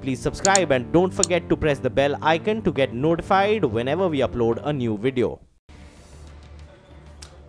please subscribe and don't forget to press the bell icon to get notified whenever we upload a new video.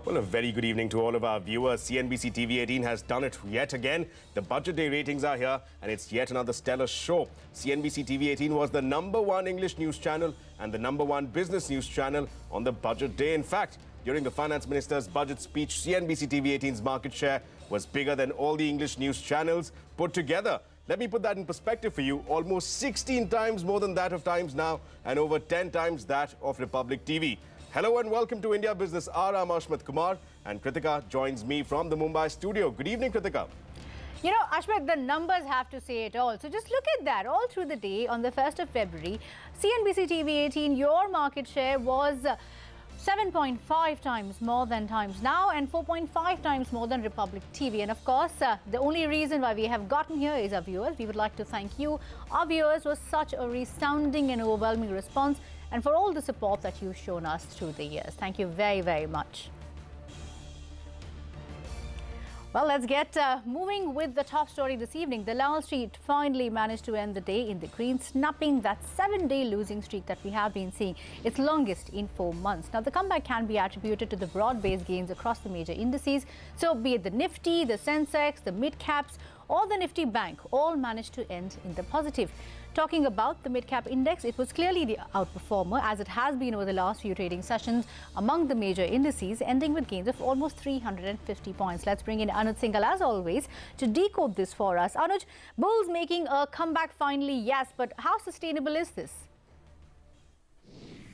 Well, a very good evening to all of our viewers. CNBC TV18 has done it yet again. The budget day ratings are here and it's yet another stellar show. CNBC TV18 was the #1 English news channel and the #1 business news channel on the budget day. In fact, during the finance minister's budget speech, CNBC TV18's market share was bigger than all the English news channels put together. Let me put that in perspective for you. Almost 16 times more than that of Times Now and over 10 times that of Republic TV. Hello and welcome to India Business Hour. I'm Ashmat Kumar and Kritika joins me from the Mumbai studio. Good evening, Kritika. You know, Ashmat, the numbers have to say it all. So just look at that. All through the day on the 1st of February, CNBC TV18, your market share was 7.5 times more than Times Now and 4.5 times more than Republic TV. And of course, the only reason why we have gotten here is our viewers. We would like to thank you. Our viewers was such a resounding and overwhelming response, and for all the support that you've shown us through the years. Thank you very, very much. Well, let's get moving with the top story this evening. The Wall Street finally managed to end the day in the green, snapping that 7-day losing streak that we have been seeing, its longest in 4 months. Now, the comeback can be attributed to the broad-based gains across the major indices. So, be it the Nifty, the Sensex, the mid-caps, or the Nifty Bank, all managed to end in the positive. Talking about the mid-cap index, it was clearly the outperformer, as it has been over the last few trading sessions among the major indices, ending with gains of almost 350 points. Let's bring in Anuj Singhal, as always, to decode this for us. Anuj, bulls making a comeback finally, yes, but how sustainable is this?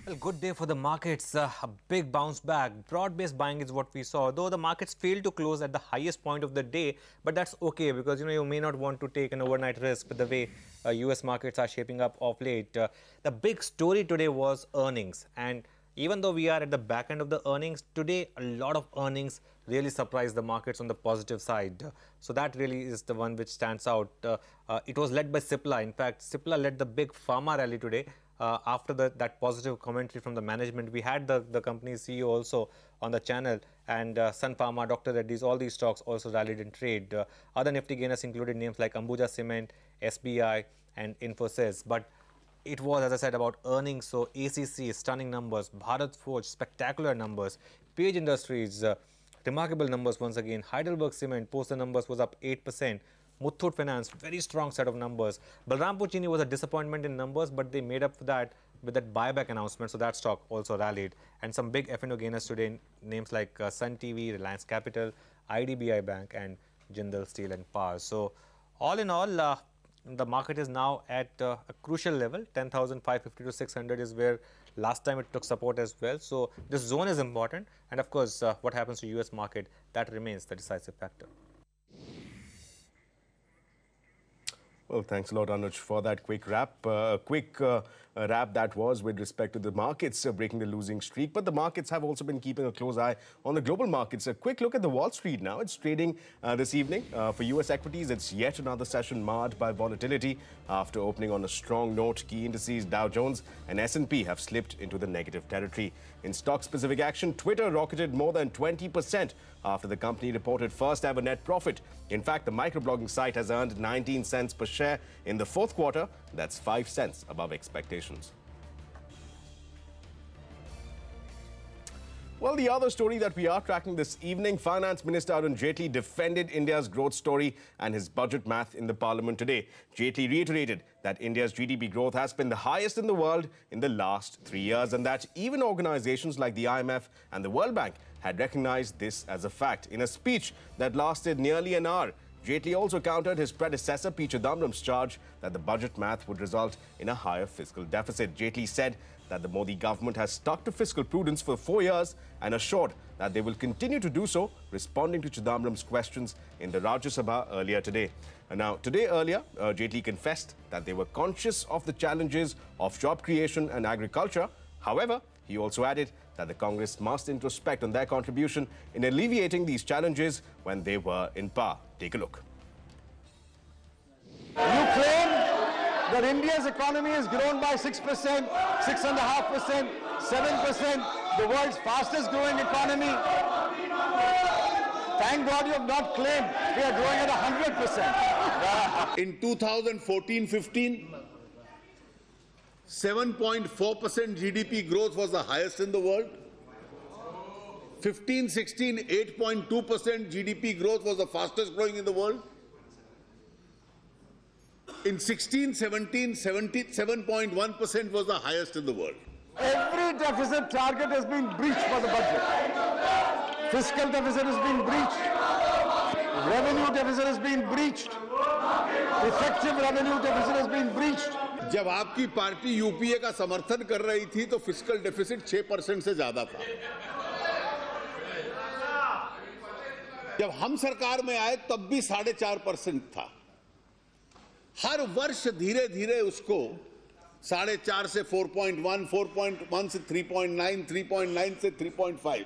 Well, good day for the markets. A big bounce back. Broad-based buying is what we saw, though the markets failed to close at the highest point of the day. But that's okay, because you may not want to take an overnight risk with the way US markets are shaping up of late. The big story today was earnings. And even though we are at the back end of the earnings, today a lot of earnings really surprised the markets on the positive side. So that really is the one which stands out. It was led by Cipla. In fact, Cipla led the big pharma rally today. After that positive commentary from the management, we had the company's CEO also on the channel, and Sun Pharma, Dr. Reddy's, all these stocks also rallied in trade. Other Nifty gainers included names like Ambuja Cement, SBI and Infosys. But it was, as I said, about earnings. So ACC, stunning numbers, Bharat Forge, spectacular numbers, Page Industries, remarkable numbers once again, Heidelberg Cement, post the numbers, was up 8%. Muthoot Finance, very strong set of numbers. Balrampur Chini was a disappointment in numbers, but they made up for that with that buyback announcement, so that stock also rallied. And some big F&O gainers today, names like Sun TV, Reliance Capital, IDBI Bank and Jindal Steel and Power. So all in all, the market is now at a crucial level. 10,550 to 600 is where last time it took support as well. So this zone is important. And of course, what happens to US market, that remains the decisive factor. Well, thanks a lot, Anuj, for that quick wrap. Wrap that was with respect to the markets breaking the losing streak. But the markets have also been keeping a close eye on the global markets. A quick look at the Wall Street now. It's trading this evening. For US equities, it's yet another session marred by volatility. After opening on a strong note, key indices Dow Jones and S&P have slipped into the negative territory. In stock-specific action, Twitter rocketed more than 20% after the company reported first-ever net profit. In fact, the microblogging site has earned 19 cents per share in the fourth quarter. That's 5 cents above expectations. Well, the other story that we are tracking this evening, Finance Minister Arun Jaitley defended India's growth story and his budget math in the parliament today. Jaitley reiterated that India's GDP growth has been the highest in the world in the last 3 years, and that even organizations like the IMF and the World Bank had recognized this as a fact. In a speech that lasted nearly an hour, Jaitley also countered his predecessor P. Chidambaram's charge that the budget math would result in a higher fiscal deficit. Jaitley said that the Modi government has stuck to fiscal prudence for 4 years and assured that they will continue to do so, responding to Chidambaram's questions in the Rajya Sabha earlier today. Now, earlier, Jaitley confessed that they were conscious of the challenges of job creation and agriculture. However, he also added that the Congress must introspect on their contribution in alleviating these challenges when they were in power. Take a look. You claim that India's economy has grown by 6%, 6.5%, 7%, the world's fastest growing economy. Thank God you have not claimed we are growing at 100%. In 2014-15, 7.4% GDP growth was the highest in the world. 15-16, 8.2% GDP growth was the fastest growing in the world. In 16-17, 7.1% was the highest in the world. Every deficit target has been breached for the budget. Fiscal deficit has been breached. Revenue deficit has been breached. Effective revenue deficit has been breached. जब आपकी party UPA का समर्थन कर रही थी तो fiscal deficit 6% से ज्यादा था। जब हम सरकार में आए तब भी 4.5% था। हर वर्ष धीरे धीरे उसको 4.5 से 4.1, 4.1 से 3.9, 3.9 से 3.5।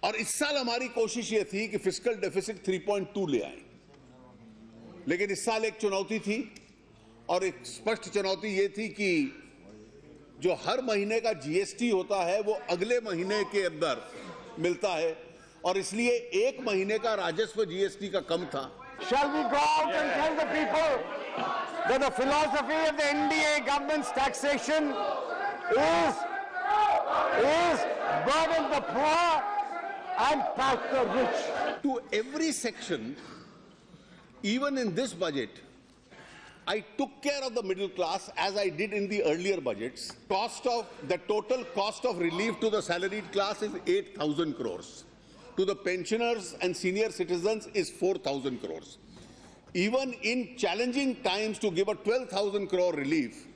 और इस साल हमारी कोशिश ये थी कि फिस्कल डेफिसिट 3.2 ले आए, लेकिन इस साल एक चुनौती थी और एक स्पष्ट चुनौती ये थी कि जो हर महीने का जीएसटी होता है वो अगले महीने के अंदर मिलता है और इसलिए एक महीने का राजस्व जीएसटी का कम था। Shall we go out and tell the people that the philosophy of the NDA government's taxation is burden the poor and tax the rich? To every section, even in this budget, I took care of the middle class as I did in the earlier budgets. The total cost of relief to the salaried class is 8,000 crores. To the pensioners and senior citizens is 4,000 crores. Even in challenging times, to give a 12,000 crore relief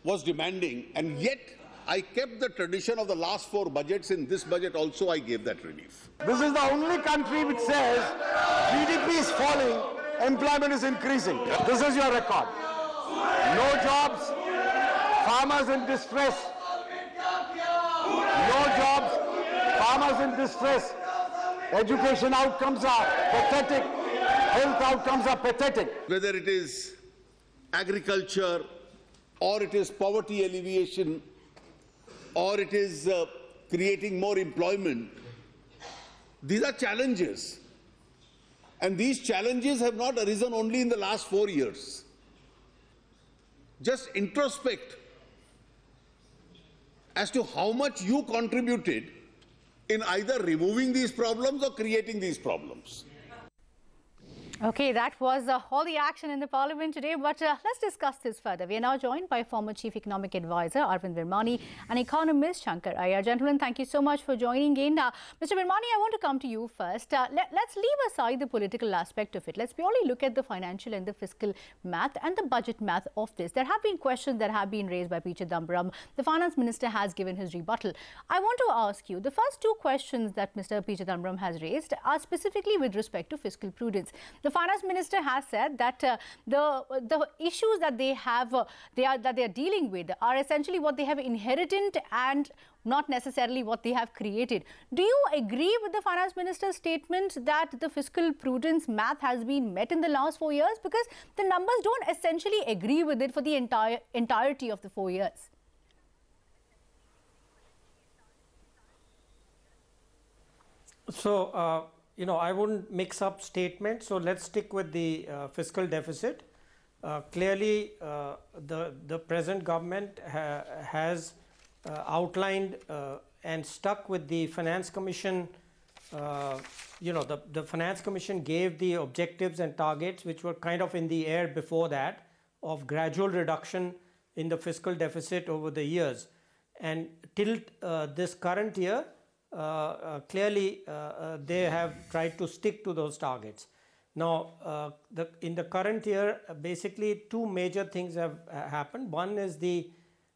was demanding, and yet I kept the tradition of the last 4 budgets. In this budget also I gave that relief. This is the only country which says GDP is falling, employment is increasing. This is your record. No jobs, farmers in distress. No jobs, farmers in distress. Education outcomes are pathetic. Health outcomes are pathetic. Whether it is agriculture, or it is poverty alleviation, or it is creating more employment, these are challenges. And these challenges have not arisen only in the last 4 years. Just introspect as to how much you contributed in either removing these problems or creating these problems. Okay, that was all the action in the Parliament today, but let's discuss this further. We are now joined by former Chief Economic Advisor Arvind Virmani and economist Shankar Iyer. Gentlemen, thank you so much for joining in. Mr. Virmani, I want to come to you first. Let's leave aside the political aspect of it. Let's purely look at the financial and the fiscal math and the budget math of this. There have been questions that have been raised by P. Chidambaram. The Finance Minister has given his rebuttal. I want to ask you, the first 2 questions that Mr. P. Chidambaram has raised are specifically with respect to fiscal prudence. The Finance Minister has said that the issues that they have, they are dealing with are essentially what they have inherited and not necessarily what they have created. Do you agree with the Finance Minister's statement that the fiscal prudence math has been met in the last 4 years? Because the numbers don't essentially agree with it for the entirety of the 4 years. So, I wouldn't mix up statements, so let's stick with the fiscal deficit. Clearly, the present government has outlined and stuck with the Finance Commission. The Finance Commission gave the objectives and targets which were kind of in the air before that, of gradual reduction in the fiscal deficit over the years. And till this current year, clearly they have tried to stick to those targets. Now, in the current year, basically 2 major things have happened. One is the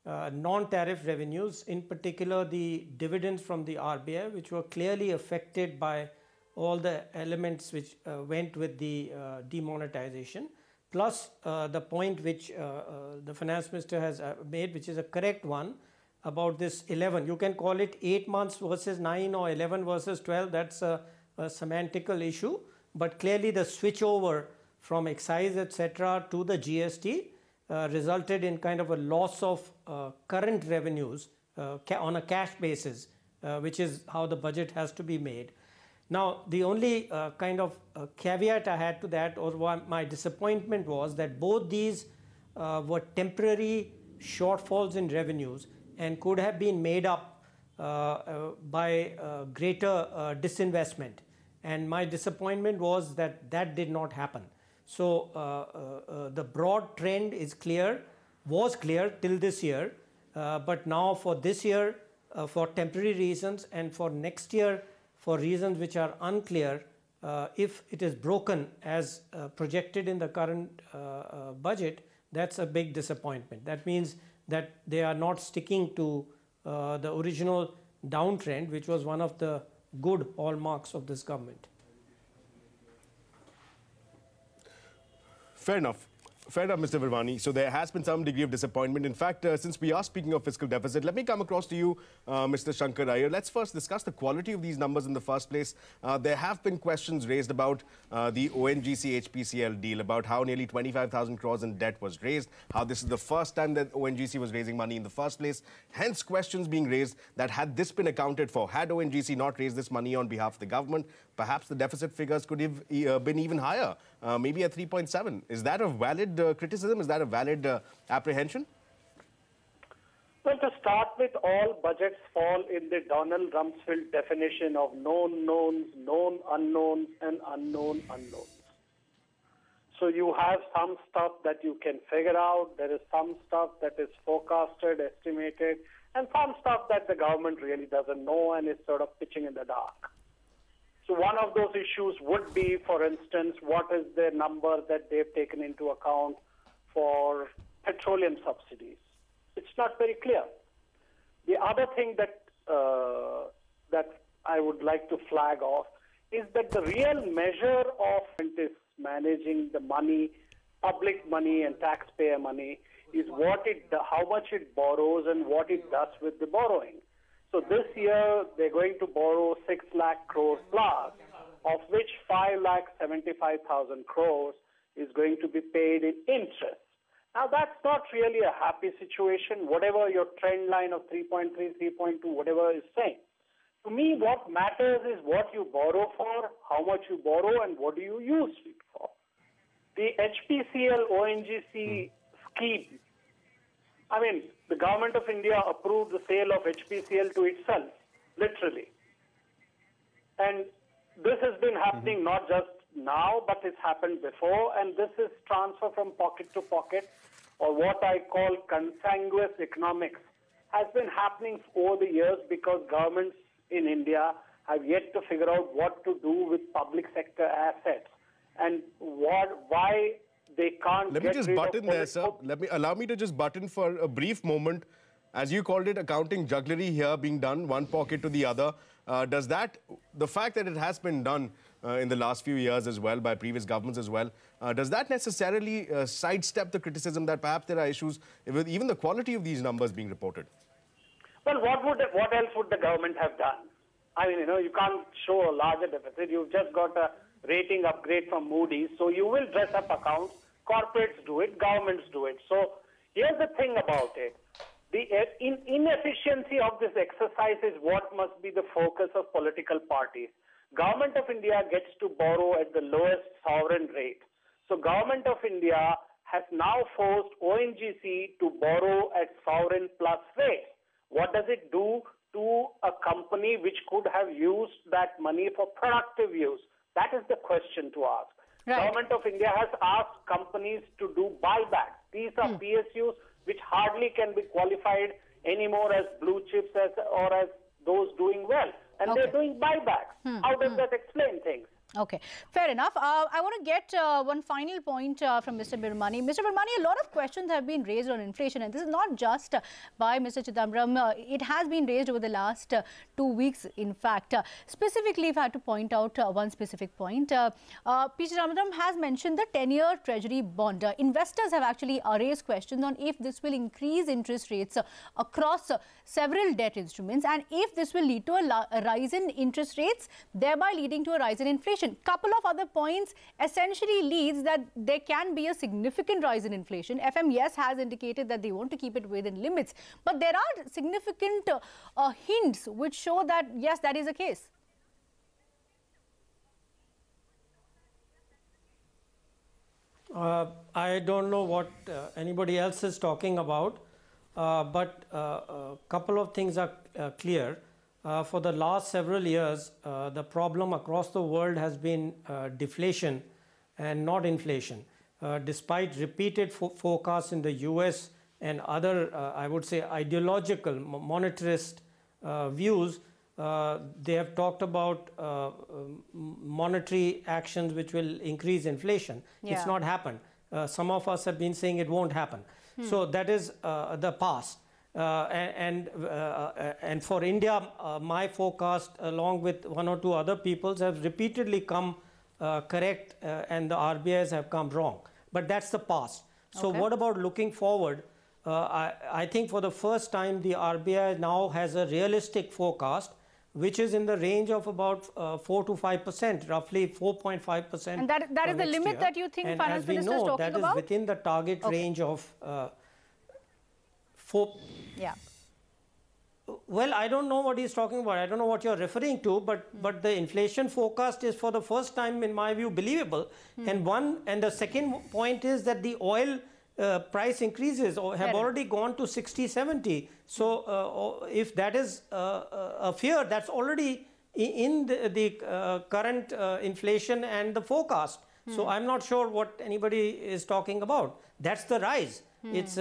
non-tariff revenues, in particular the dividends from the RBI, which were clearly affected by all the elements which went with the demonetization, plus the point which the Finance Minister has made, which is a correct one, about this 11. You can call it 8 months versus 9 or 11 versus 12. That's a semantical issue. But clearly the switch over from excise, etc., to the GST resulted in kind of a loss of current revenues on a cash basis, which is how the budget has to be made. Now, the only caveat I had to that, or my disappointment was that both these were temporary shortfalls in revenues and could have been made up by greater disinvestment. And my disappointment was that that did not happen. So the broad trend is clear, was clear till this year, but now for this year, for temporary reasons, and for next year for reasons which are unclear, if it is broken as projected in the current budget, that's a big disappointment. That means that they are not sticking to the original downtrend, which was one of the good hallmarks of this government. Fair enough. Fair enough, Mr. Virmani. So there has been some degree of disappointment. In fact, since we are speaking of fiscal deficit, let me come across to you, Mr. Shankar Iyer. Let's first discuss the quality of these numbers in the first place. There have been questions raised about the ONGC-HPCL deal, about how nearly 25,000 crores in debt was raised, how this is the first time that ONGC was raising money in the first place. Hence, questions being raised that had this been accounted for, had ONGC not raised this money on behalf of the government, perhaps the deficit figures could have been even higher, maybe at 3.7. Is that a valid criticism? Is that a valid apprehension? Well, to start with, all budgets fall in the Donald Rumsfeld definition of known knowns, known unknowns, and unknown unknowns. So you have some stuff that you can figure out, there is some stuff that is forecasted, estimated, and some stuff that the government really doesn't know and is sort of pitching in the dark. So one of those issues would be, for instance, what is the number that they've taken into account for petroleum subsidies? It's not very clear. The other thing that I would like to flag off is that the real measure of is managing the money, public money and taxpayer money, is how much it borrows and what it does with the borrowing. So this year, they're going to borrow 6 lakh crores plus, of which 5,75,000 crores is going to be paid in interest. Now, that's not really a happy situation, whatever your trend line of 3.3, 3.2, whatever is saying. To me, what matters is what you borrow for, how much you borrow, and what do you use it for. The HPCL ONGC scheme, I mean, the government of India approved the sale of HPCL to itself, literally. And this has been happening not just now, but it's happened before, and this is transfer from pocket to pocket, or what I call consanguineous economics, has been happening over the years because governments in India have yet to figure out what to do with public sector assets and why they can't. Let me just butt in there, sir. Allow me to just butt in for a brief moment. As you called it, accounting jugglery here being done, one pocket to the other. Does that, the fact that it has been done in the last few years as well by previous governments as well, does that necessarily sidestep the criticism that perhaps there are issues with even the quality of these numbers being reported? Well, what else would the government have done? I mean, you can't show a larger deficit. You've just got a rating upgrade from Moody's, so you will dress up accounts. Corporates do it, governments do it. So here's the thing about it. The inefficiency of this exercise is what must be the focus of political parties. Government of India gets to borrow at the lowest sovereign rate. So Government of India has now forced ONGC to borrow at sovereign plus rate. What does it do to a company which could have used that money for productive use? That is the question to ask. Right. Government of India has asked companies to do buybacks. These are PSUs which hardly can be qualified anymore as blue chips or as those doing well. And they're doing buybacks. How does that explain things? Okay, fair enough. I want to get one final point from Mr. Virmani. Mr. Virmani, a lot of questions have been raised on inflation, and this is not just by Mr. Chidambaram. It has been raised over the last 2 weeks, in fact. Specifically, if I had to point out one specific point, P. Chidambaram has mentioned the 10-year Treasury bond. Investors have actually raised questions on if this will increase interest rates across several debt instruments, and if this will lead to a rise in interest rates, thereby leading to a rise in inflation. Couple of other points essentially leads that there can be a significant rise in inflation. FM, yes, has indicated that they want to keep it within limits, but there are significant hints which show that, yes, that is the case. I don't know what anybody else is talking about, but a couple of things are clear. For the last several years, the problem across the world has been deflation and not inflation. Despite repeated forecasts in the US and other, I would say, ideological monetarist views, they have talked about monetary actions which will increase inflation. Yeah. It's not happened. Some of us have been saying it won't happen. So that is the past. And for India, my forecast, along with one or two other people's, have repeatedly come correct, and the RBIs have come wrong. But that's the past. So what about looking forward? I think for the first time, the RBI now has a realistic forecast, which is in the range of about 4 to 5%, roughly 4.5%. And that is the limit that you think Finance Minister is talking about? And as we know, that is within the target range of 4. Yeah. Well, I don't know what he's talking about. I don't know what you're referring to, but the inflation forecast is for the first time, in my view, believable. And the second point is that the oil price increases have already gone to 60, 70. So if that is a fear, that's already in the current inflation and the forecast. So I'm not sure what anybody is talking about. That's the rise. It's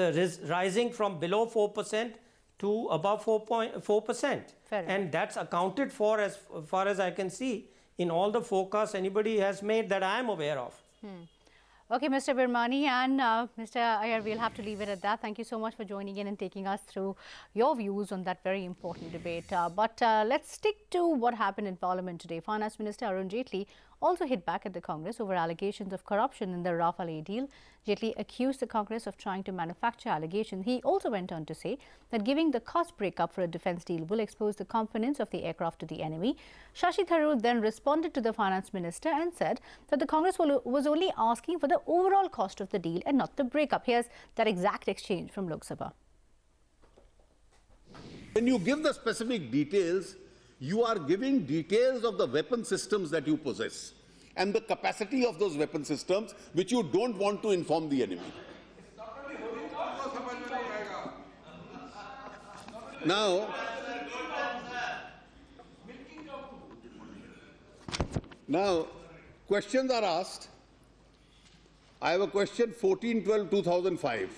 rising from below 4% to above 4%. And that's accounted for, as far as I can see, in all the forecasts anybody has made that I am aware of. Okay, Mr. Birmani and Mr. Iyer, we'll have to leave it at that. Thank you so much for joining in and taking us through your views on that very important debate. But let's stick to what happened in Parliament today. Finance Minister Arun Jaitley also hit back at the Congress over allegations of corruption in the Rafale A deal. Jaitley accused the Congress of trying to manufacture allegations. He also went on to say that giving the cost breakup for a defence deal will expose the components of the aircraft to the enemy. Shashi Tharoor then responded to the Finance Minister and said that the Congress was only asking for the overall cost of the deal and not the breakup. Here's that exact exchange from Lok Sabha. When you give the specific details, you are giving details of the weapon systems that you possess and the capacity of those weapon systems which you don't want to inform the enemy. Now, questions are asked. I have a question, 14/12/2005.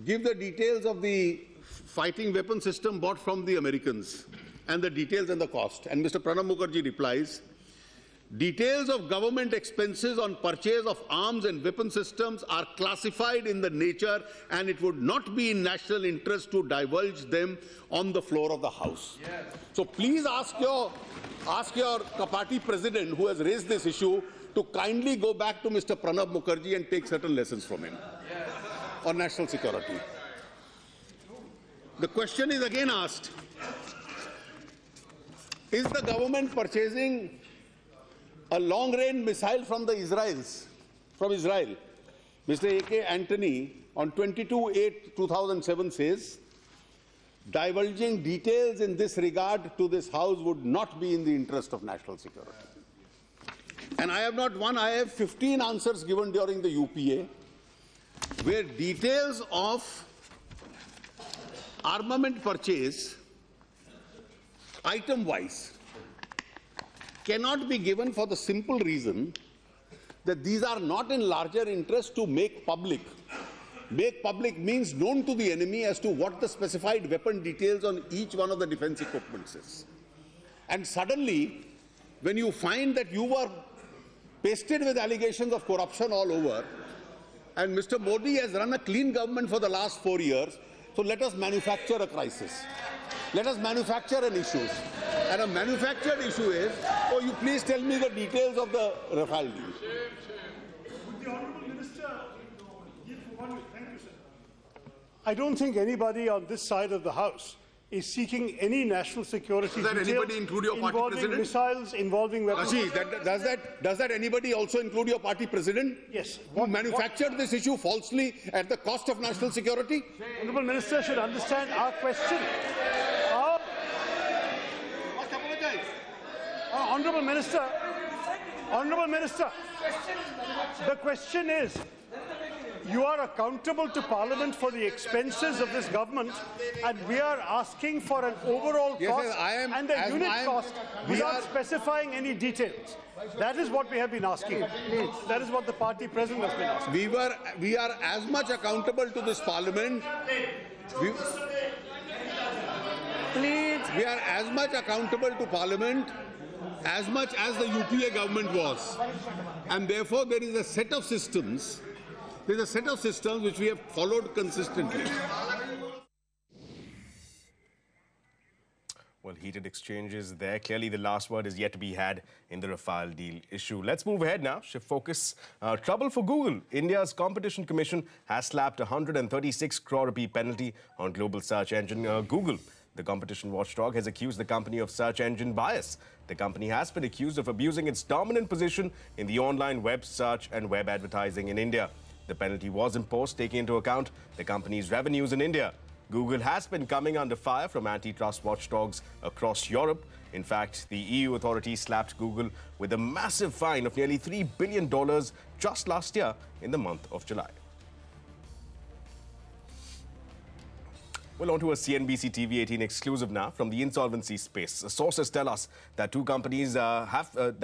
Give the details of the fighting weapon system bought from the Americans and the details and the cost. And Mr. Pranab Mukherjee replies, details of government expenses on purchase of arms and weapon systems are classified in the nature and it would not be in national interest to divulge them on the floor of the House. Yes. So please ask your party president who has raised this issue to kindly go back to Mr. Pranab Mukherjee and take certain lessons from him on national security. The question is again asked, is the government purchasing a long-range missile from Israel? Mr. A.K. Antony on 22/8/2007 says, divulging details in this regard to this House would not be in the interest of national security. And I have not one, I have 15 answers given during the UPA, where details of armament purchase, item-wise, cannot be given for the simple reason that these are not in larger interest to make public. Make public means known to the enemy as to what the specified weapon details on each one of the defense equipments is. And suddenly, when you find that you were pasted with allegations of corruption all over, and Mr. Modi has run a clean government for the last 4 years, so let us manufacture a crisis. Let us manufacture an issue. And a manufactured issue is, oh, you please tell me the details of the Rafale deal. Would the Honourable Minister give one? Thank you, sir. I don't think anybody on this side of the House is seeking any national security details. Does that anybody include your party president? Missiles, involving weapons. Does that anybody also include your party president? Yes. Who manufactured this issue falsely at the cost of national security? Honourable Minister should understand our question. Honourable Minister, Honourable Minister, the question is, you are accountable to Parliament for the expenses of this government, and we are asking for an overall cost and a unit cost without specifying any details. That is what we have been asking. That is what the party president has been asking. We are as much accountable to this Parliament. We are as much accountable to Parliament as much as the UPA government was. And therefore, there is a set of systems. There is a set of systems which we have followed consistently. Well, heated exchanges there. Clearly, the last word is yet to be had in the Rafale deal issue. Let's move ahead now. Shift focus. Trouble for Google. India's Competition Commission has slapped a 136 crore rupee penalty on global search engine Google. The competition watchdog has accused the company of search engine bias. The company has been accused of abusing its dominant position in the online web search and web advertising in India. The penalty was imposed taking into account the company's revenues in India. Google has been coming under fire from antitrust watchdogs across Europe. In fact, the EU authorities slapped Google with a massive fine of nearly $3 billion just last year in the month of July. Well, on to a CNBC TV18 exclusive now from the insolvency space. Sources tell us that two companies that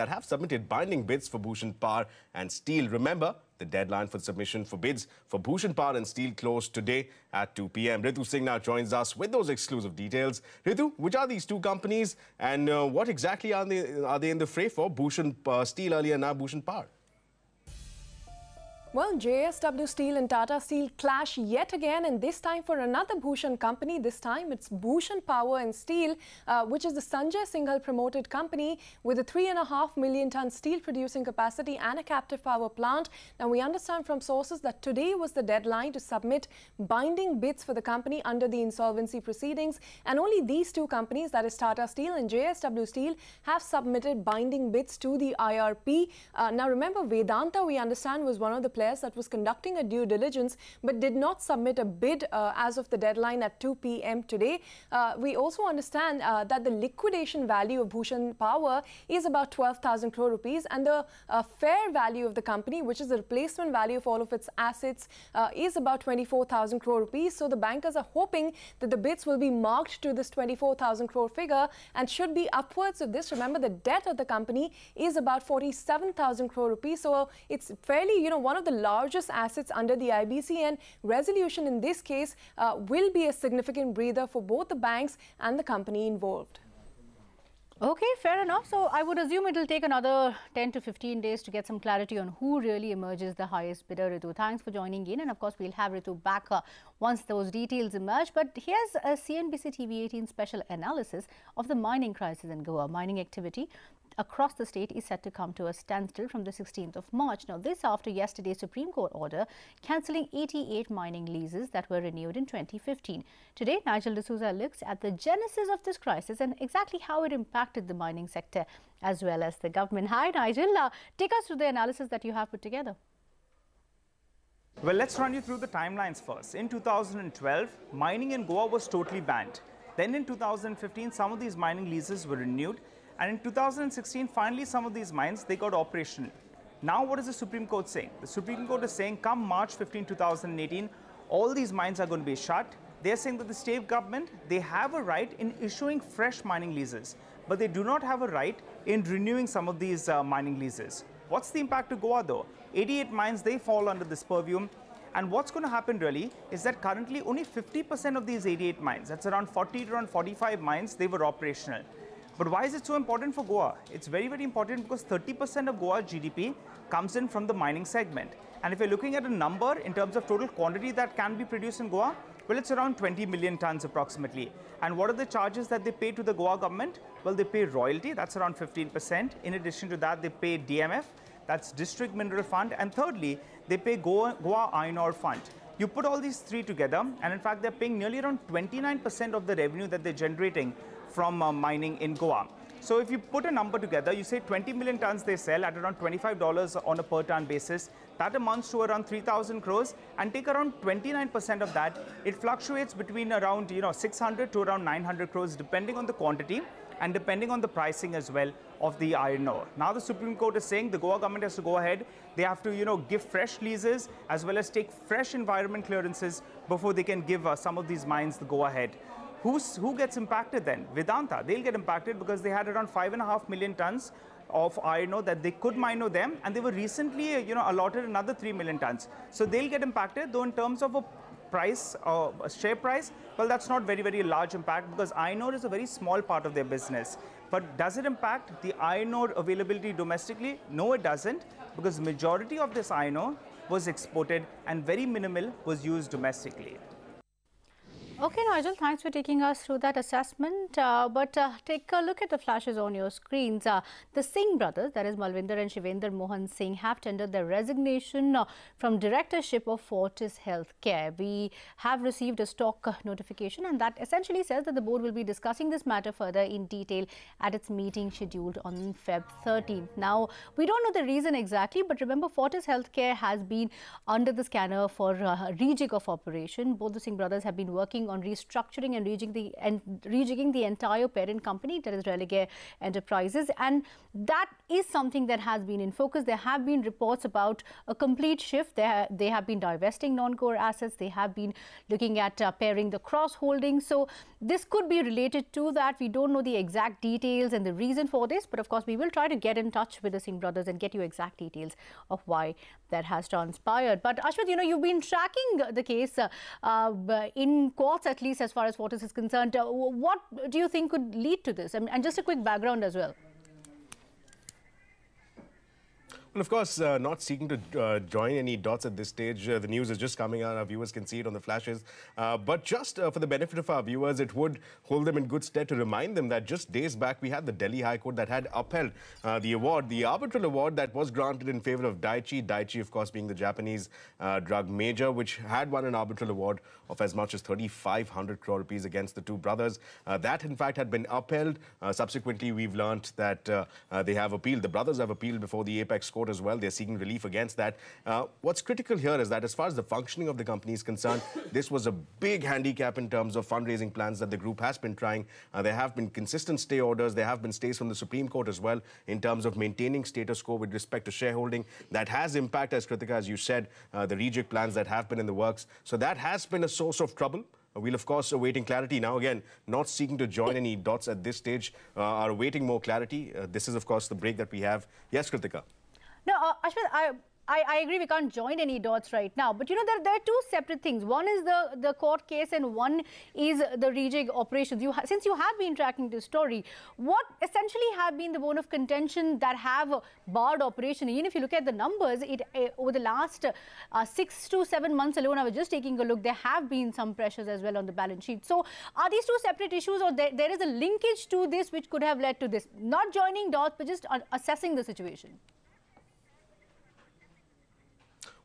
have submitted binding bids for Bhushan Power and Steel. Remember, the deadline for submission for bids for Bhushan Power and Steel closed today at 2 p.m. Ritu Singh now joins us with those exclusive details. Ritu, which are these two companies and what exactly are they in the fray for? Bhushan Steel earlier, now Bhushan Power. Well, JSW Steel and Tata Steel clash yet again, and this time for another Bhushan company. This time it's Bhushan Power and Steel, which is the Sanjay Singhal promoted company with a 3.5 million ton steel producing capacity and a captive power plant. Now, we understand from sources that today was the deadline to submit binding bids for the company under the insolvency proceedings, and only these two companies, that is Tata Steel and JSW Steel, have submitted binding bids to the IRP. Now, remember, Vedanta, we understand, was one of the players that was conducting a due diligence but did not submit a bid as of the deadline at 2 p.m. today. We also understand that the liquidation value of Bhushan Power is about 12,000 crore rupees, and the fair value of the company, which is the replacement value of all of its assets, is about 24,000 crore rupees. So the bankers are hoping that the bids will be marked to this 24,000 crore figure and should be upwards of this. Remember, the debt of the company is about 47,000 crore rupees. So it's fairly, one of the largest assets under the IBC, and resolution in this case will be a significant breather for both the banks and the company involved. Okay, fair enough. So I would assume it will take another 10 to 15 days to get some clarity on who really emerges the highest bidder. Ritu, thanks for joining in, and of course we'll have Ritu back once those details emerge. But here's a CNBC TV18 special analysis of the mining crisis in Goa. Mining activity across the state is set to come to a standstill from the 16th of March. Now, this after yesterday's Supreme Court order cancelling 88 mining leases that were renewed in 2015. Today, Nigel D'Souza looks at the genesis of this crisis and exactly how it impacted the mining sector as well as the government. Hi, Nigel. Take us through the analysis that you have put together. Well, let's run you through the timelines first. In 2012, mining in Goa was totally banned. Then in 2015, some of these mining leases were renewed. And in 2016, finally, some of these mines, they got operational. Now, what is the Supreme Court saying? The Supreme Court is saying, come March 15, 2018, all these mines are going to be shut. They're saying that the state government, they have a right in issuing fresh mining leases, but they do not have a right in renewing some of these mining leases. What's the impact to Goa, though? 88 mines, they fall under this purview. And what's going to happen really is that currently only 50% of these 88 mines, that's around 40 to around 45 mines, they were operational. But why is it so important for Goa? It's very, very important because 30% of Goa's GDP comes in from the mining segment. And if you're looking at a number in terms of total quantity that can be produced in Goa, well, it's around 20 million tons approximately. And what are the charges that they pay to the Goa government? Well, they pay royalty, that's around 15%. In addition to that, they pay DMF, that's District Mineral Fund. And thirdly, they pay Goa Iron Ore Fund. You put all these three together, and in fact, they're paying nearly around 29% of the revenue that they're generating from mining in Goa. So if you put a number together, you say 20 million tons they sell at around $25 on a per ton basis. That amounts to around 3,000 crores, and take around 29% of that. It fluctuates between around 600 to around 900 crores depending on the quantity. and depending on the pricing as well of the iron ore. Now the Supreme Court is saying the Goa government has to go ahead. They have to, give fresh leases as well as take fresh environment clearances before they can give some of these mines the go ahead. Who gets impacted then? Vedanta. They'll get impacted because they had around 5.5 million tons of iron ore that they could mine with them, and they were recently, allotted another 3 million tons. So they'll get impacted, though in terms of a price, a share price, well, that's not very, very large impact because iron ore is a very small part of their business. But does it impact the iron ore availability domestically? No, it doesn't, because the majority of this iron ore was exported and very minimal was used domestically. Okay, Nigel, thanks for taking us through that assessment. But take a look at the flashes on your screens. The Singh brothers, that is Malvinder and Shivendra Mohan Singh, have tendered their resignation from directorship of Fortis Healthcare. We have received a stock notification, and that essentially says that the board will be discussing this matter further in detail at its meeting scheduled on Feb 13th. Now, we don't know the reason exactly, but remember, Fortis Healthcare has been under the scanner for rejig of operation. Both the Singh brothers have been working on restructuring and rejigging the entire parent company, that is Reliance Enterprises, and that is something that has been in focus. There have been reports about a complete shift. They have been divesting non-core assets. They have been looking at pairing the cross-holding. So this could be related to that. We don't know the exact details and the reason for this, but of course we will try to get in touch with the Singh brothers and get you exact details of why that has transpired. But Ashwat, you've been tracking the case in courts, at least as far as Fortis is concerned. What do you think could lead to this? And just a quick background as well. Well, of course, not seeking to join any dots at this stage. The news is just coming out. Our viewers can see it on the flashes. But just for the benefit of our viewers, it would hold them in good stead to remind them that just days back, we had the Delhi High Court that had upheld the award, the arbitral award that was granted in favor of Daiichi. Daiichi, of course, being the Japanese drug major, which had won an arbitral award of as much as 3,500 crore rupees against the two brothers. That, in fact, had been upheld. Subsequently, we've learned that they have appealed. The brothers have appealed before the Apex Court as well. They're seeking relief against that. What's critical here is that as far as the functioning of the company is concerned, this was a big handicap in terms of fundraising plans that the group has been trying. There have been consistent stay orders. There have been stays from the Supreme Court as well in terms of maintaining status quo with respect to shareholding. That has impacted, as Kritika, as you said, the rejig plans that have been in the works. So that has been a source of trouble. We'll, of course, awaiting clarity. Now, again, not seeking to join any dots at this stage, are awaiting more clarity. This is, of course, the break that we have. Yes, Kritika. No, Ashwat, I agree we can't join any dots right now. But, there are two separate things. One is the court case and one is the rejig operations. Since you have been tracking this story, what essentially have been the bone of contention that have barred operation? Even if you look at the numbers, over the last 6 to 7 months alone, I was just taking a look, there have been some pressures as well on the balance sheet. So are these two separate issues, or there is a linkage to this which could have led to this? Not joining dots, but just assessing the situation.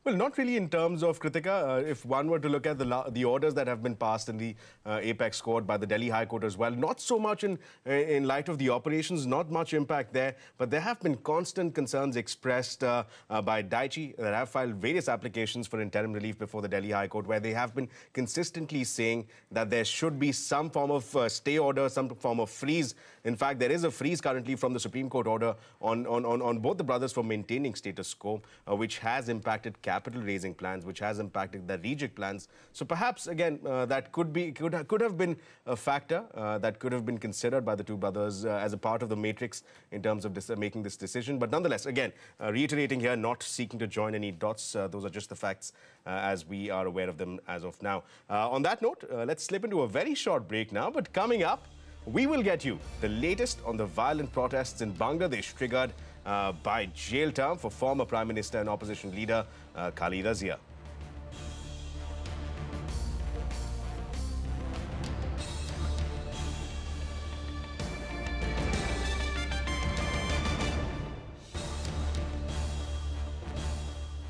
Well, not really in terms of, Kritika. If one were to look at the orders that have been passed in the Apex Court by the Delhi High Court as well, not so much in light of the operations, not much impact there, but there have been constant concerns expressed by Daiichi that have filed various applications for interim relief before the Delhi High Court, where they have been consistently saying that there should be some form of stay order, some form of freeze. In fact, there is a freeze currently from the Supreme Court order on both the brothers for maintaining status quo, which has impacted capital raising plans, which has impacted the rejig plans. So perhaps, again, that could have been a factor that could have been considered by the two brothers as a part of the matrix in terms of making this decision. But nonetheless, again, reiterating here, not seeking to join any dots. Those are just the facts as we are aware of them as of now. On that note, let's slip into a very short break now. But coming up, we will get you the latest on the violent protests in Bangladesh triggered by jail term for former Prime Minister and opposition leader Khaleda Zia.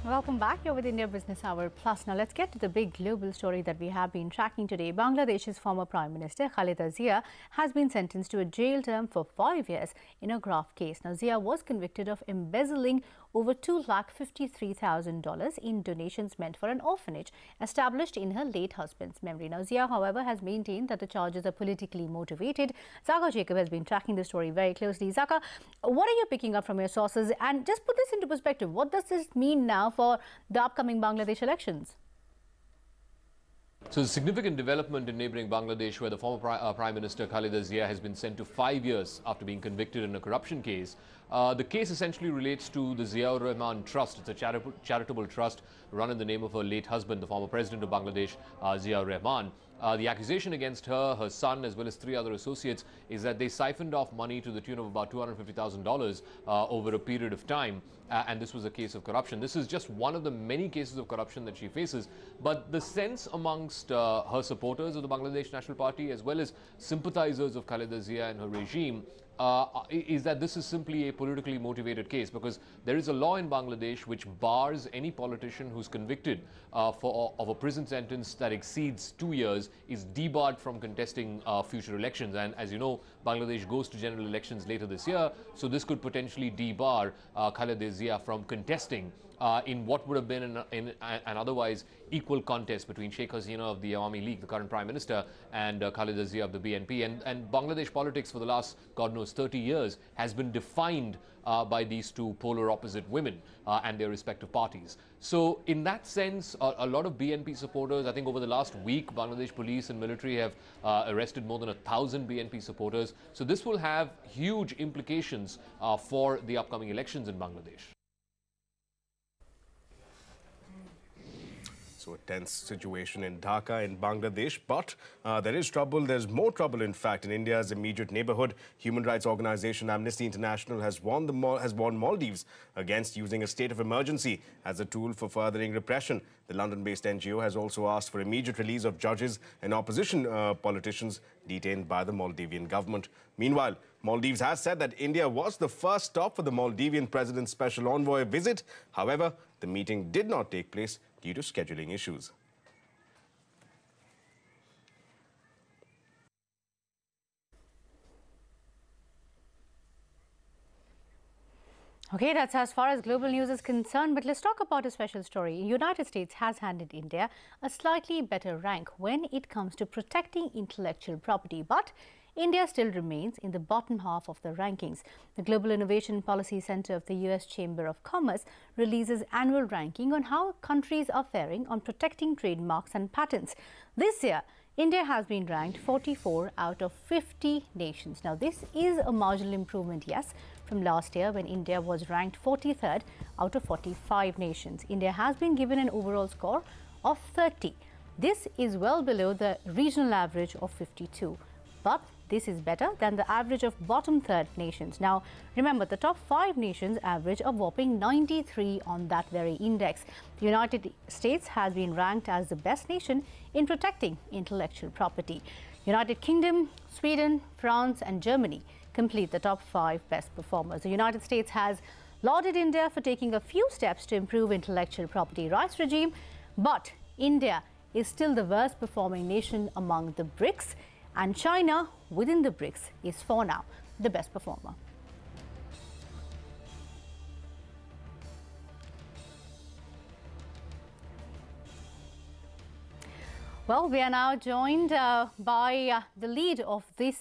Welcome back. You're with India Business Hour Plus. Now, let's get to the big global story that we have been tracking today. Bangladesh's former Prime Minister Khaleda Zia has been sentenced to a jail term for 5 years in a graft case. Now, Zia was convicted of embezzling over $253,000 in donations meant for an orphanage established in her late husband's memory. Now, Zia, however, has maintained that the charges are politically motivated. Zaka Jacob has been tracking the story very closely. Zaka, what are you picking up from your sources? And just put this into perspective, what does this mean now for the upcoming Bangladesh elections? So, a significant development in neighbouring Bangladesh, where the former Prime Minister Khaleda Zia has been sent to 5 years after being convicted in a corruption case. The case essentially relates to the Zia Rahman Trust. It's a charitable trust run in the name of her late husband, the former president of Bangladesh, Zia Rahman. The accusation against her, her son, as well as 3 other associates is that they siphoned off money to the tune of about $250,000 over a period of time. And this was a case of corruption. This is just one of the many cases of corruption that she faces. But the sense amongst her supporters of the Bangladesh National Party, as well as sympathizers of Khaleda Zia and her regime, is that this is simply a politically motivated case, because there is a law in Bangladesh which bars any politician who's convicted of a prison sentence that exceeds 2 years is debarred from contesting future elections. And as you know, Bangladesh goes to general elections later this year, so this could potentially debar Khaleda Zia from contesting in what would have been an otherwise equal contest between Sheikh Hasina of the Awami League, the current Prime Minister, and Khaleda Zia of the BNP. And Bangladesh politics for the last, God knows, 30 years has been defined by these two polar opposite women and their respective parties. So in that sense, a lot of BNP supporters, I think over the last week, Bangladesh police and military have arrested more than 1,000 BNP supporters. So this will have huge implications for the upcoming elections in Bangladesh. So a tense situation in Dhaka in Bangladesh, but there is trouble. There's more trouble, in fact, in India's immediate neighborhood. Human rights organization Amnesty International has warned Maldives against using a state of emergency as a tool for furthering repression. The London-based NGO has also asked for immediate release of judges and opposition politicians detained by the Maldivian government. Meanwhile, Maldives has said that India was the first stop for the Maldivian president's special envoy visit. However, the meeting did not take place due to scheduling issues. Okay, that's as far as global news is concerned, but let's talk about a special story. The United States has handed India a slightly better rank when it comes to protecting intellectual property, but India still remains in the bottom half of the rankings. The Global Innovation Policy Center of the U.S. Chamber of Commerce releases annual ranking on how countries are faring on protecting trademarks and patents. This year, India has been ranked 44 out of 50 nations. Now, this is a marginal improvement, yes, from last year when India was ranked 43rd out of 45 nations. India has been given an overall score of 30. This is well below the regional average of 52. But this is better than the average of bottom third nations. Now, remember, the top 5 nations average a whopping 93 on that very index. The United States has been ranked as the best nation in protecting intellectual property. United Kingdom, Sweden, France and Germany complete the top 5 best performers. The United States has lauded India for taking a few steps to improve intellectual property rights regime, but India is still the worst performing nation among the BRICS, and China within the BRICS is for now the best performer. Well, we are now joined by the lead of this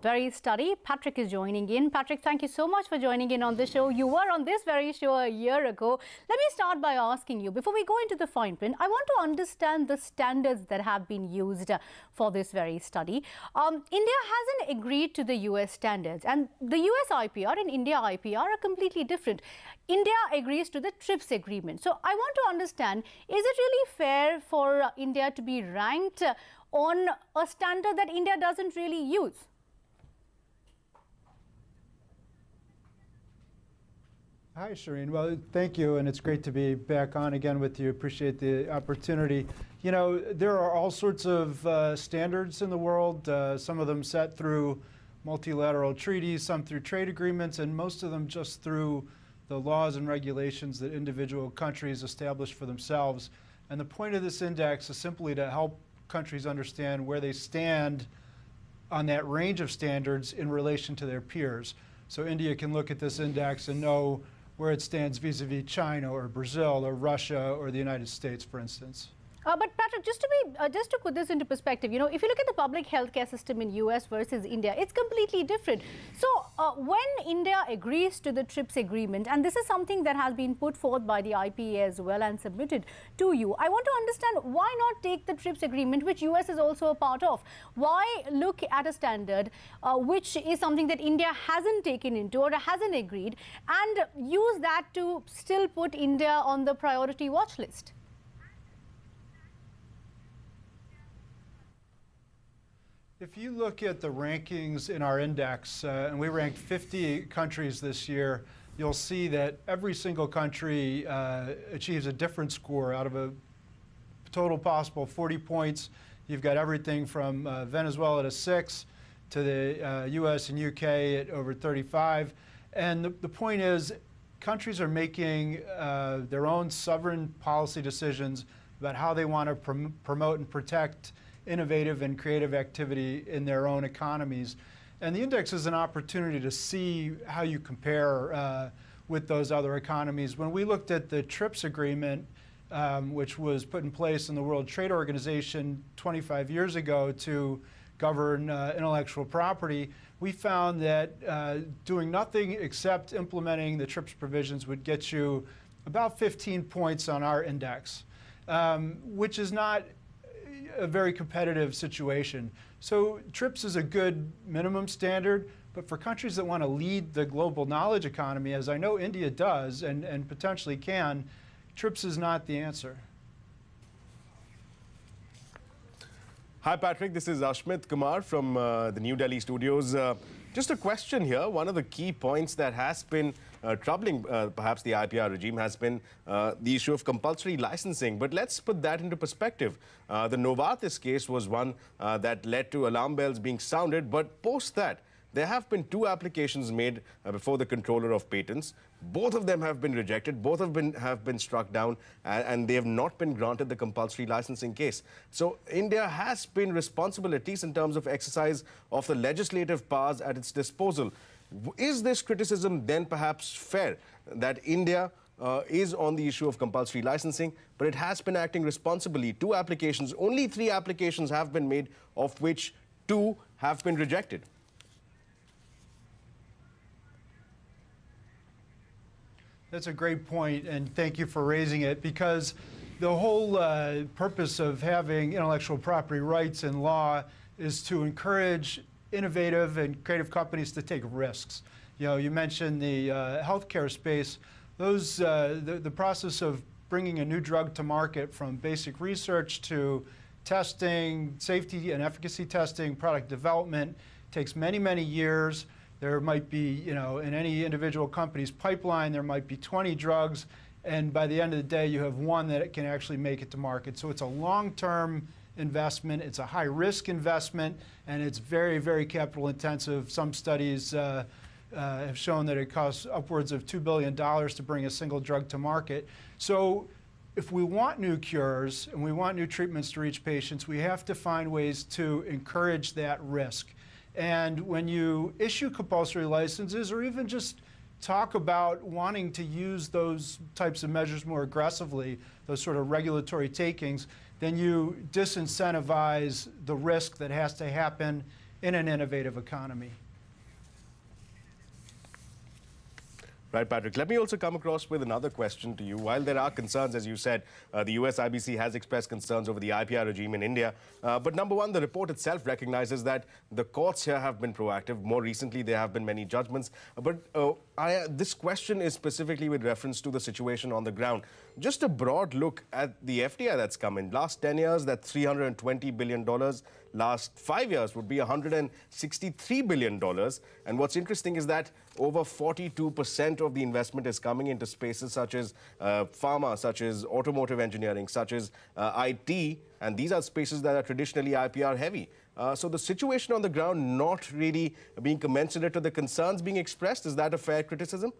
very study. Patrick is joining in. Patrick, thank you so much for joining in on the show. You were on this very show a year ago. Let me start by asking you, before we go into the fine print, I want to understand the standards that have been used for this very study. India hasn't agreed to the US standards, and the US IPR and India IPR are completely different. India agrees to the TRIPS agreement. So I want to understand, is it really fair for India to be ranked on a standard that India doesn't really use? Hi, Shireen. Well, thank you, and it's great to be back on again with you. Appreciate the opportunity. You know, there are all sorts of standards in the world, some of them set through multilateral treaties, some through trade agreements, and most of them just through the laws and regulations that individual countries establish for themselves. And the point of this index is simply to help countries understand where they stand on that range of standards in relation to their peers. So India can look at this index and know where it stands vis-a-vis China or Brazil or Russia or the United States, for instance. But Patrick, just to put this into perspective, if you look at the public healthcare system in US versus India, it's completely different. So when India agrees to the TRIPS agreement, and this is something that has been put forth by the IPA as well and submitted to you, I want to understand, why not take the TRIPS agreement, which US is also a part of? Why look at a standard which is something that India hasn't taken into or hasn't agreed, and use that to still put India on the priority watch list? If you look at the rankings in our index, and we ranked 50 countries this year, you'll see that every single country achieves a different score. Out of a total possible 40 points, you've got everything from Venezuela at 6 to the US and UK at over 35. And the point is, countries are making their own sovereign policy decisions about how they want to promote and protect innovative and creative activity in their own economies. And the index is an opportunity to see how you compare with those other economies. When we looked at the TRIPS agreement, which was put in place in the World Trade Organization 25 years ago to govern intellectual property, we found that doing nothing except implementing the TRIPS provisions would get you about 15 points on our index, which is not a very competitive situation. So TRIPS is a good minimum standard, but for countries that want to lead the global knowledge economy, as I know India does and potentially can, TRIPS is not the answer. Hi, Patrick. This is Ashmit Kumar from the New Delhi studios. Just a question here. One of the key points that has been troubling perhaps the IPR regime has been the issue of compulsory licensing. But let's put that into perspective. The Novartis case was one that led to alarm bells being sounded. But post that, there have been 2 applications made before the controller of patents. Both of them have been rejected. Both have been struck down, and they have not been granted the compulsory licensing case. So India has been responsible, at least in terms of exercise of the legislative powers at its disposal. Is this criticism then perhaps fair, that India is on the issue of compulsory licensing, but it has been acting responsibly? 2 applications, only 3 applications have been made, of which 2 have been rejected. That's a great point, and thank you for raising it, because the whole purpose of having intellectual property rights in law is to encourage innovative and creative companies to take risks. You mentioned the healthcare space. The process of bringing a new drug to market, from basic research to testing, safety and efficacy testing, product development, takes many, many years. There might be, in any individual company's pipeline, there might be 20 drugs, and by the end of the day, you have one that can actually make it to market. So it's a long-term investment, it's a high-risk investment, and it's very, very capital intensive. Some studies have shown that it costs upwards of $2 billion to bring a single drug to market. So if we want new cures and we want new treatments to reach patients, we have to find ways to encourage that risk. And when you issue compulsory licenses, or even just talk about wanting to use those types of measures more aggressively, those sort of regulatory takings, then you disincentivize the risk that has to happen in an innovative economy. Right, Patrick. Let me also come across with another question to you. While there are concerns, as you said, the US IBC has expressed concerns over the IPR regime in India. But number one, the report itself recognizes that the courts here have been proactive. More recently, there have been many judgments. But this question is specifically with reference to the situation on the ground. Just a broad look at the FDI that's come in. Last 10 years, that's $320 billion. Last 5 years would be $163 billion. And what's interesting is that over 42% of the investment is coming into spaces such as pharma, such as automotive engineering, such as IT. And these are spaces that are traditionally IPR heavy. So the situation on the ground not really being commensurate to the concerns being expressed. Is that a fair criticism?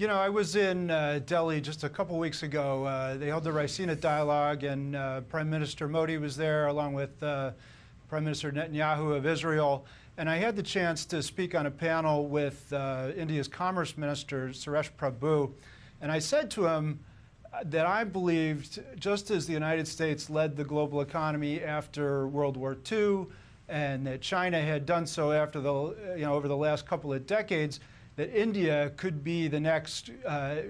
I was in Delhi just a couple weeks ago. They held the Raisina dialogue, and Prime Minister Modi was there, along with Prime Minister Netanyahu of Israel. And I had the chance to speak on a panel with India's Commerce Minister, Suresh Prabhu, and I said to him that I believed, just as the United States led the global economy after World War II, and that China had done so after the, over the last couple of decades, that India could be the next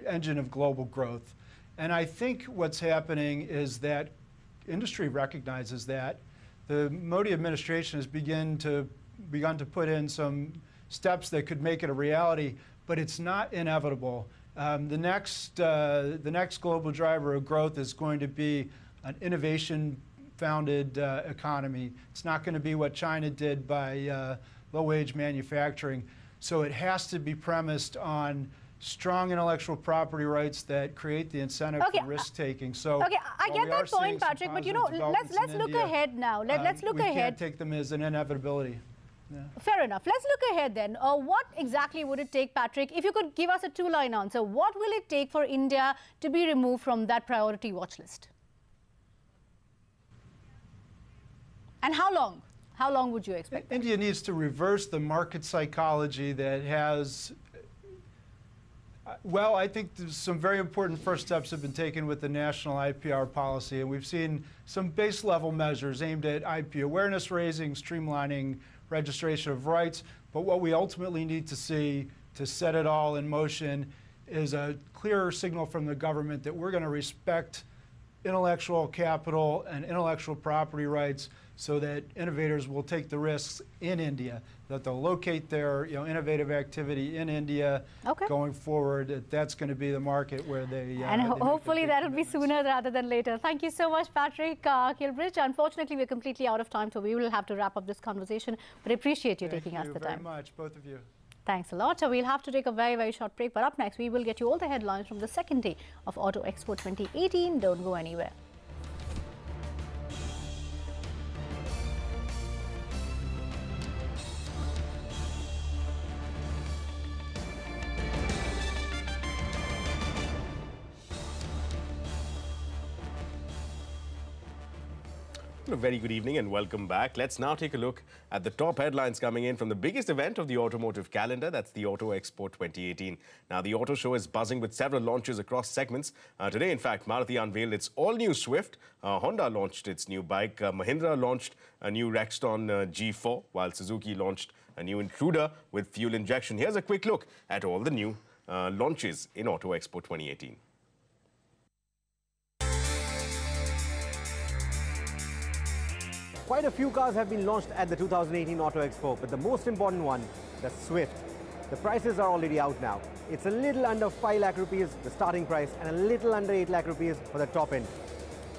engine of global growth. And I think what's happening is that industry recognizes that. The Modi administration has begun to put in some steps that could make it a reality, but it's not inevitable. The next global driver of growth is going to be an innovation-founded economy. It's not going to be what China did by low-wage manufacturing. So it has to be premised on strong intellectual property rights that create the incentive for risk-taking. So I get that point, Patrick, but let's look ahead now. Let's look ahead. We can't take them as an inevitability. Yeah. Fair enough. Let's look ahead then. What exactly would it take, Patrick? If you could give us a two-line answer, what will it take for India to be removed from that priority watch list? And how long? How long would you expect? India needs to reverse the market psychology that has, well, I think some very important first steps have been taken with the national IPR policy, and we've seen some base level measures aimed at IP awareness raising, streamlining registration of rights. But what we ultimately need to see to set it all in motion is a clearer signal from the government that we're going to respect intellectual capital and intellectual property rights, so that innovators will take the risks in India, that they'll locate their innovative activity in India going forward. That's going to be the market where they and hopefully that'll be sooner rather than later. Thank you so much, Patrick Kilbridge. Unfortunately, we're completely out of time, so we will have to wrap up this conversation. But I appreciate you taking us the time. Thank you very much, both of you. Thanks a lot. So we'll have to take a very, very short break. But up next, we will get you all the headlines from the second day of Auto Expo 2018. Don't go anywhere. A very good evening and welcome back. Let's now take a look at the top headlines coming in from the biggest event of the automotive calendar. That's the Auto Expo 2018. Now, the auto show is buzzing with several launches across segments. Today, in fact, Maruti unveiled its all-new Swift. Honda launched its new bike. Mahindra launched a new Rexton G4, while Suzuki launched a new Intruder with fuel injection. Here's a quick look at all the new launches in Auto Expo 2018. Quite a few cars have been launched at the 2018 Auto Expo, but the most important one, the Swift. The prices are already out now. It's a little under 5 lakh rupees, the starting price, and a little under 8 lakh rupees for the top end.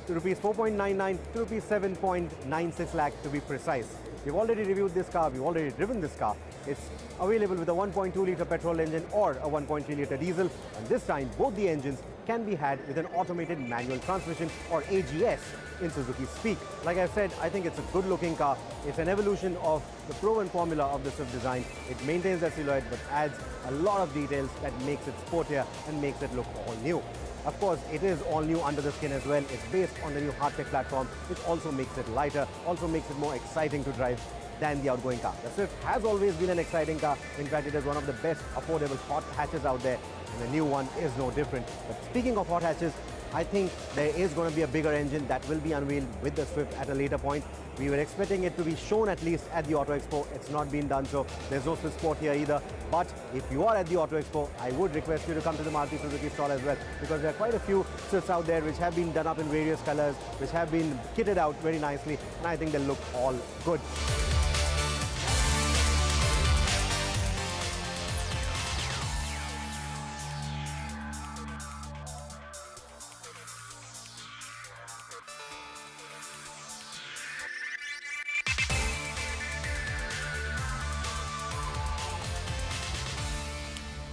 To rupees 4.99 to rupees 7.96 lakh to be precise. We've already reviewed this car, we've already driven this car. It's available with a 1.2 litre petrol engine or a 1.3 litre diesel, and this time both the engines can be had with an automated manual transmission or AGS in Suzuki speak. Like I said, I think it's a good looking car. It's an evolution of the proven formula of the Swift design. It maintains the silhouette but adds a lot of details that makes it sportier and makes it look all new. Of course, it is all new under the skin as well. It's based on the new hardtech platform, which also makes it lighter, also makes it more exciting to drive than the outgoing car. The Swift has always been an exciting car. In fact, it is one of the best affordable hot hatches out there, and the new one is no different. But speaking of hot hatches, I think there is going to be a bigger engine that will be unveiled with the Swift at a later point. We were expecting it to be shown at least at the Auto Expo. It's not been done, so there's no Swift Sport here either. But if you are at the Auto Expo, I would request you to come to the Maruti Suzuki stall as well, because there are quite a few Swifts out there which have been done up in various colors, which have been kitted out very nicely, and I think they'll look all good.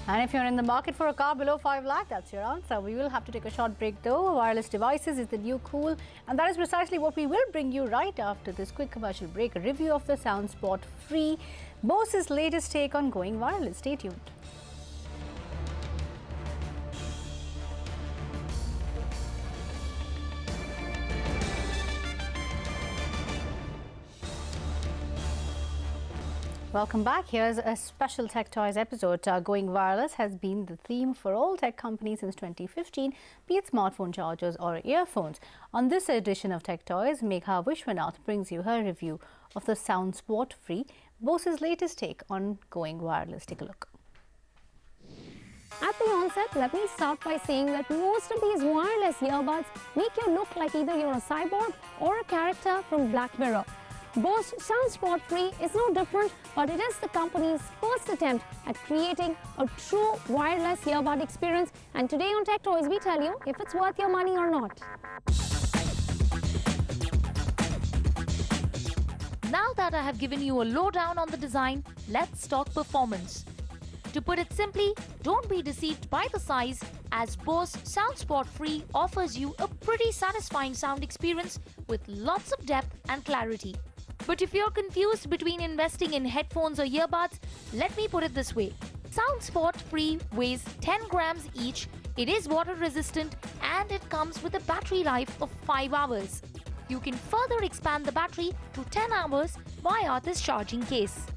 And if you're in the market for a car below 5 lakh, that's your answer. We will have to take a short break though. Wireless devices is the new cool, and that is precisely what we will bring you right after this quick commercial break. A review of the SoundSpot Free, Bose's latest take on going wireless. Stay tuned. Welcome back. Here's a special Tech Toys episode. Going wireless has been the theme for all tech companies since 2015, be it smartphone chargers or earphones. On this edition of Tech Toys, Megha Vishwanath brings you her review of the SoundSport Free, Bose's latest take on going wireless. Take a look. At the onset, let me start by saying that most of these wireless earbuds make you look like either you're a cyborg or a character from Black Mirror. Bose SoundSport Free is no different, but it is the company's first attempt at creating a true wireless earbud experience. And today on Tech Toys, we tell you if it's worth your money or not. Now that I have given you a lowdown on the design, let's talk performance. To put it simply, don't be deceived by the size, as Bose SoundSport Free offers you a pretty satisfying sound experience with lots of depth and clarity. But if you're confused between investing in headphones or earbuds, let me put it this way. SoundSport Free weighs 10 grams each, it is water resistant, and it comes with a battery life of 5 hours. You can further expand the battery to 10 hours via this charging case.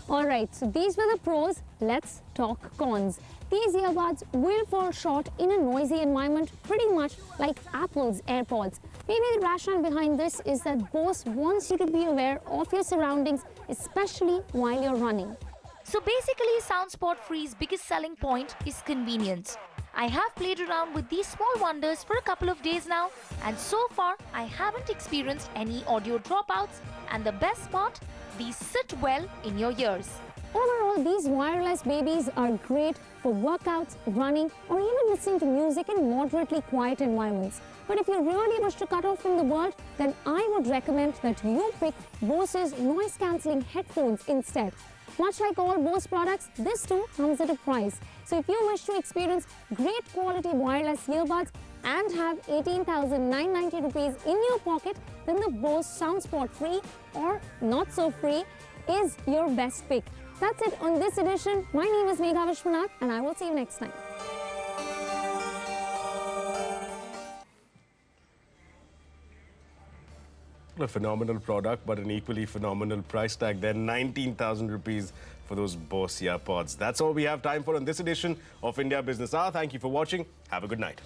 Alright, so these were the pros, let's talk cons. These earbuds will fall short in a noisy environment, pretty much like Apple's AirPods. Maybe the rationale behind this is that Bose wants you to be aware of your surroundings, especially while you're running. So basically, SoundSport Free's biggest selling point is convenience. I have played around with these small wonders for a couple of days now, and so far I haven't experienced any audio dropouts, and the best part, these sit well in your ears. Overall, these wireless babies are great for workouts, running, or even listening to music in moderately quiet environments. But if you really wish to cut off from the world, then I would recommend that you pick Bose's noise-cancelling headphones instead. Much like all Bose products, this too comes at a price. So if you wish to experience great quality wireless earbuds and have 18,990 rupees in your pocket, then the Bose SoundSport Free or Not So Free is your best pick. That's it on this edition. My name is Megha Vishwanath and I will see you next time. A phenomenal product, but an equally phenomenal price tag. Then 19,000 rupees for those Bose earpods. That's all we have time for on this edition of India Business Hour. Thank you for watching. Have a good night.